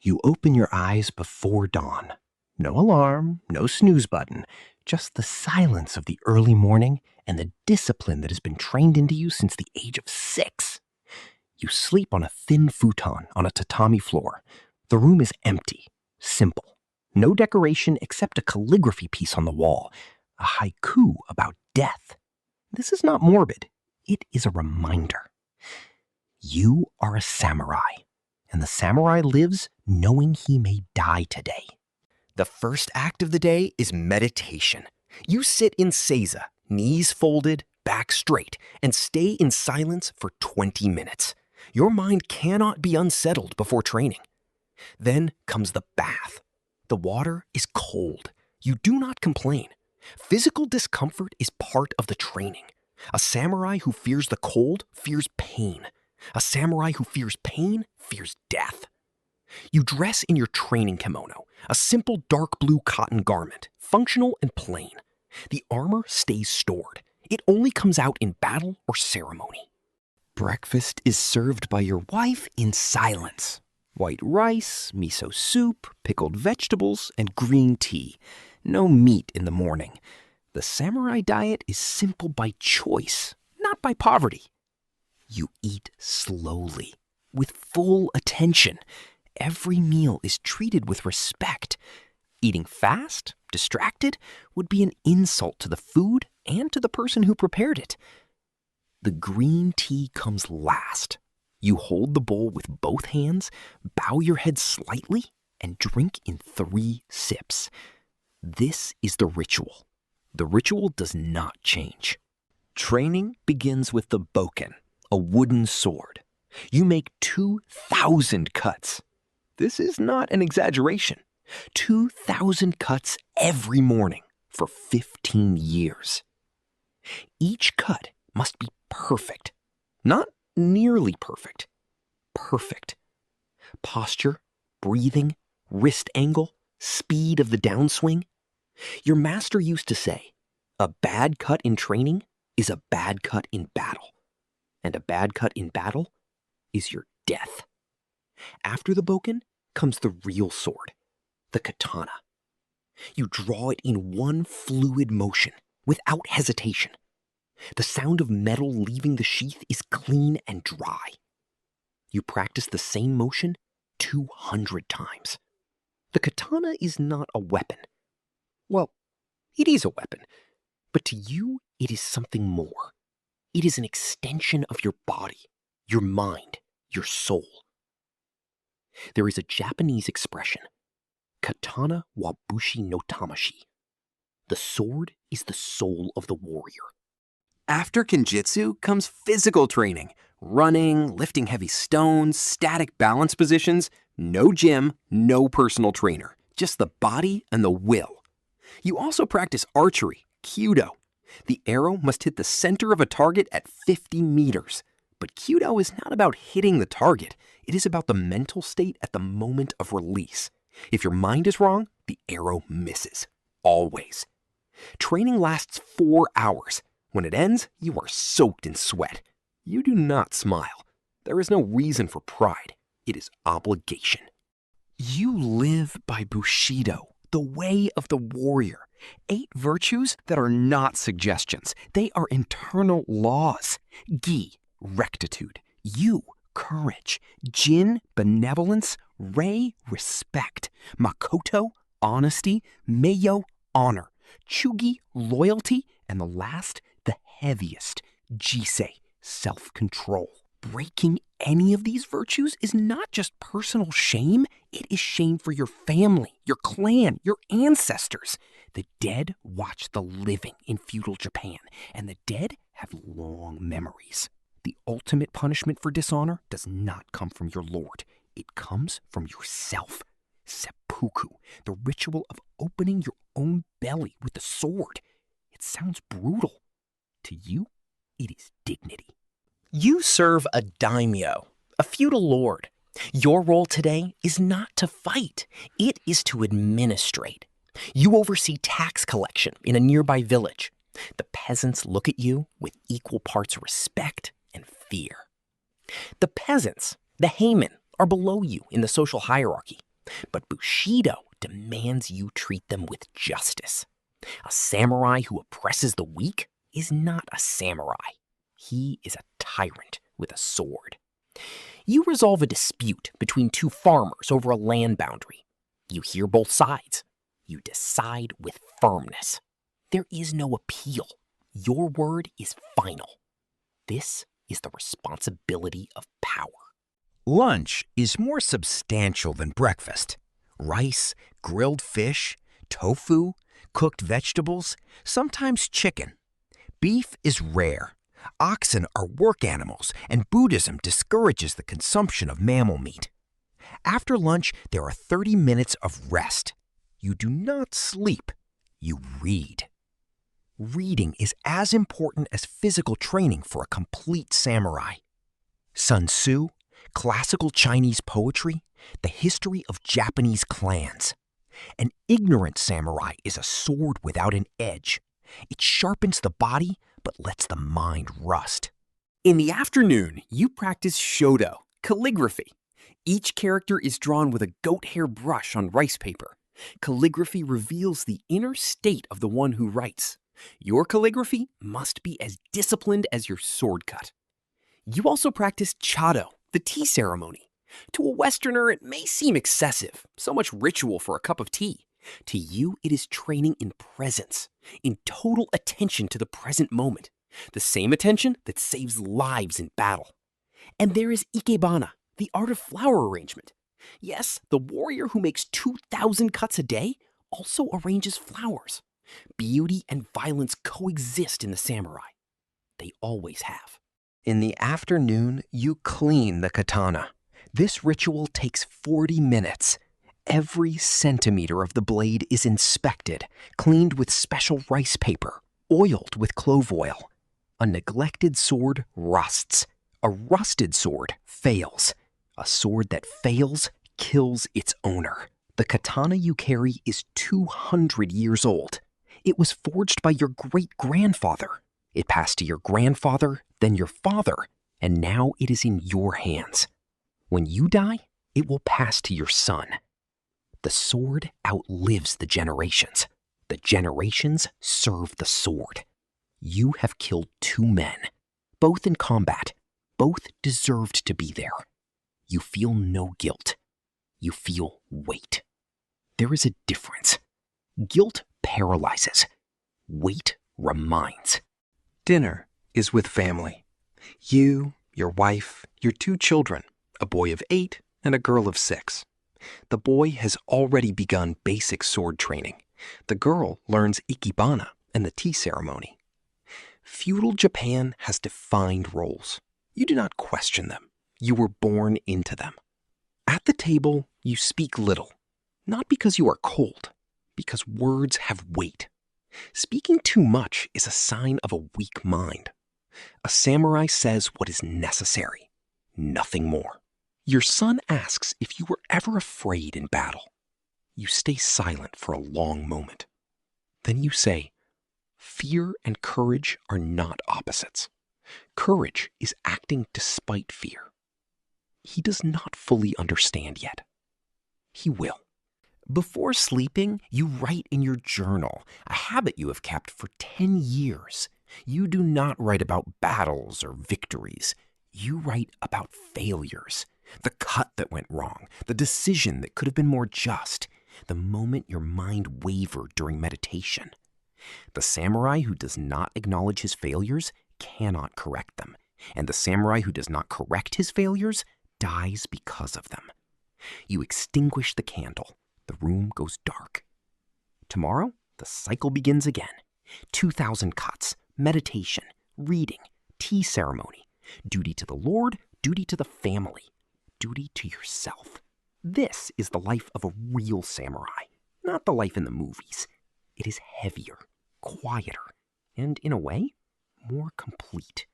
You open your eyes before dawn. No alarm, no snooze button, just the silence of the early morning and the discipline that has been trained into you since the age of 6. You sleep on a thin futon on a tatami floor. The room is empty, simple. No decoration except a calligraphy piece on the wall, a haiku about death. This is not morbid. It is a reminder. You are a samurai, and the samurai lives knowing he may die today. The first act of the day is meditation. You sit in seiza, knees folded, back straight, and stay in silence for 20 minutes. Your mind cannot be unsettled before training. Then comes the bath. The water is cold. You do not complain. Physical discomfort is part of the training. A samurai who fears the cold fears pain. A samurai who fears pain fears death. You dress in your training kimono, a simple dark blue cotton garment, functional and plain. The armor stays stored. It only comes out in battle or ceremony. Breakfast is served by your wife in silence. White rice, miso soup, pickled vegetables, and green tea. No meat in the morning. The samurai diet is simple by choice, not by poverty. You eat slowly, with full attention. Every meal is treated with respect. Eating fast, distracted, would be an insult to the food and to the person who prepared it. The green tea comes last. You hold the bowl with both hands, bow your head slightly, and drink in 3 sips. This is the ritual. The ritual does not change. Training begins with the bokken, a wooden sword. You make 2,000 cuts. This is not an exaggeration. 2,000 cuts every morning for 15 years. Each cut must be perfect. Not nearly perfect. Perfect. Posture, breathing, wrist angle, speed of the downswing. Your master used to say, a bad cut in training is a bad cut in battle. And a bad cut in battle is your death. After the bokken comes the real sword, the katana. You draw it in one fluid motion, without hesitation. The sound of metal leaving the sheath is clean and dry. You practice the same motion 200 times. The katana is not a weapon. Well, it is a weapon, but to you it is something more. It is an extension of your body, your mind, your soul. There is a Japanese expression, katana wa bushi no tamashi. The sword is the soul of the warrior. After Kenjutsu comes physical training. Running, lifting heavy stones, static balance positions. No gym, no personal trainer. Just the body and the will. You also practice archery, kyudo. The arrow must hit the center of a target at 50 meters. But kyudo is not about hitting the target. It is about the mental state at the moment of release. If your mind is wrong, the arrow misses. Always. Training lasts 4 hours. When it ends, you are soaked in sweat. You do not smile. There is no reason for pride. It is obligation. You live by Bushido, the way of the warrior. 8 virtues that are not suggestions. They are internal laws. Gi, rectitude. Yu, courage. Jin, benevolence. Rei, respect. Makoto, honesty. Meiyo, honor. Chugi, loyalty. And the last, the heaviest, jisei, self-control. Breaking any of these virtues is not just personal shame, it is shame for your family, your clan, your ancestors. The dead watch the living in feudal Japan, and the dead have long memories. The ultimate punishment for dishonor does not come from your lord. It comes from yourself. Seppuku, the ritual of opening your own belly with the sword. It sounds brutal. To you, it is dignity. You serve a daimyo, a feudal lord. Your role today is not to fight. It is to administrate. You oversee tax collection in a nearby village. The peasants look at you with equal parts respect and fear. The peasants, the heimin, are below you in the social hierarchy. But Bushido demands you treat them with justice. A samurai who oppresses the weak is not a samurai. He is a tyrant with a sword. You resolve a dispute between two farmers over a land boundary. You hear both sides. You decide with firmness. There is no appeal. Your word is final. This is the responsibility of power. Lunch is more substantial than breakfast. Rice, grilled fish, tofu, cooked vegetables, sometimes chicken. Beef is rare. Oxen are work animals, and Buddhism discourages the consumption of mammal meat. After lunch, there are 30 minutes of rest. You do not sleep, you read. Reading is as important as physical training for a complete samurai. Sun Tzu, classical Chinese poetry, the history of Japanese clans. An ignorant samurai is a sword without an edge. It sharpens the body, but lets the mind rust. In the afternoon, you practice shodo, calligraphy. Each character is drawn with a goat hair brush on rice paper. Calligraphy reveals the inner state of the one who writes. Your calligraphy must be as disciplined as your sword cut. You also practice chado, the tea ceremony. To a Westerner, it may seem excessive, so much ritual for a cup of tea. To you, it is training in presence, in total attention to the present moment, the same attention that saves lives in battle. And there is ikebana, the art of flower arrangement. Yes, the warrior who makes 2,000 cuts a day also arranges flowers. Beauty and violence coexist in the samurai. They always have. In the afternoon, you clean the katana. This ritual takes 40 minutes. Every centimeter of the blade is inspected, cleaned with special rice paper, oiled with clove oil. A neglected sword rusts. A rusted sword fails. A sword that fails kills its owner. The katana you carry is 200 years old. It was forged by your great-grandfather. It passed to your grandfather, then your father, and now it is in your hands. When you die, it will pass to your son. The sword outlives the generations. The generations serve the sword. You have killed 2 men, both in combat. Both deserved to be there. You feel no guilt. You feel weight. There is a difference. Guilt paralyzes. Weight reminds. Dinner is with family. You, your wife, your 2 children, a boy of 8 and a girl of 6. The boy has already begun basic sword training. The girl learns ikebana and the tea ceremony. Feudal Japan has defined roles. You do not question them. You were born into them. At the table, you speak little, not because you are cold, because words have weight. Speaking too much is a sign of a weak mind. A samurai says what is necessary, nothing more. Your son asks if you were ever afraid in battle. You stay silent for a long moment. Then you say, fear and courage are not opposites. Courage is acting despite fear. He does not fully understand yet. He will. Before sleeping, you write in your journal, a habit you have kept for 10 years. You do not write about battles or victories. You write about failures. The cut that went wrong, the decision that could have been more just, the moment your mind wavered during meditation. The samurai who does not acknowledge his failures cannot correct them, and the samurai who does not correct his failures dies because of them. You extinguish the candle. The room goes dark. Tomorrow, the cycle begins again. 2,000 cuts, meditation, reading, tea ceremony, duty to the Lord, duty to the family, duty to yourself. This is the life of a real samurai, not the life in the movies. It is heavier, quieter, and in a way, more complete.